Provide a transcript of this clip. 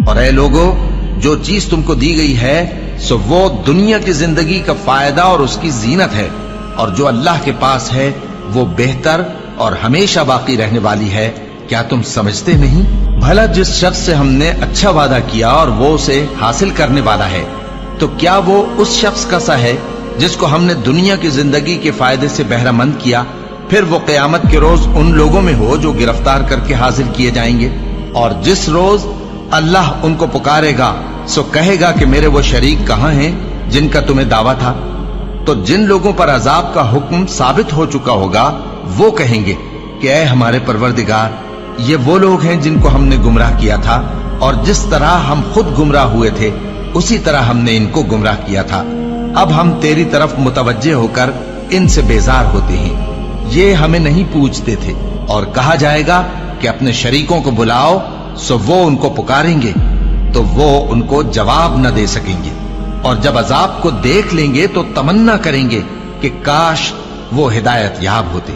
اور اے لوگو، جو چیز تم کو دی گئی ہے سو وہ دنیا کی زندگی کا فائدہ اور اس کی زینت ہے، اور جو اللہ کے پاس ہے وہ بہتر اور ہمیشہ باقی رہنے والی ہے۔ کیا تم سمجھتے نہیں؟ بھلا جس شخص سے ہم نے اچھا وعدہ کیا اور وہ اسے حاصل کرنے والا ہے، تو کیا وہ اس شخص کا سا ہے جس کو ہم نے دنیا کی زندگی کے فائدے سے بہرہ مند کیا، پھر وہ قیامت کے روز ان لوگوں میں ہو جو گرفتار کر کے حاضر کیے جائیں گے؟ اور جس روز اللہ ان کو پکارے گا سو کہے گا کہ میرے وہ شریک کہاں ہیں جن کا تمہیں دعویٰ تھا؟ تو جن لوگوں پر عذاب کا حکم ثابت ہو چکا ہوگا وہ کہیں گے کہ اے ہمارے پروردگار، یہ وہ لوگ ہیں جن کو ہم نے گمراہ کیا تھا، اور جس طرح ہم خود گمراہ ہوئے تھے اسی طرح ہم نے ان کو گمراہ کیا تھا۔ اب ہم تیری طرف متوجہ ہو کر ان سے بیزار ہوتے ہیں، یہ ہمیں نہیں پوچھتے تھے۔ اور کہا جائے گا کہ اپنے شریکوں کو بلاؤ، سو وہ ان کو پکاریں گے تو وہ ان کو جواب نہ دے سکیں گے، اور جب عذاب کو دیکھ لیں گے تو تمنا کریں گے کہ کاش وہ ہدایت یاب ہوتے۔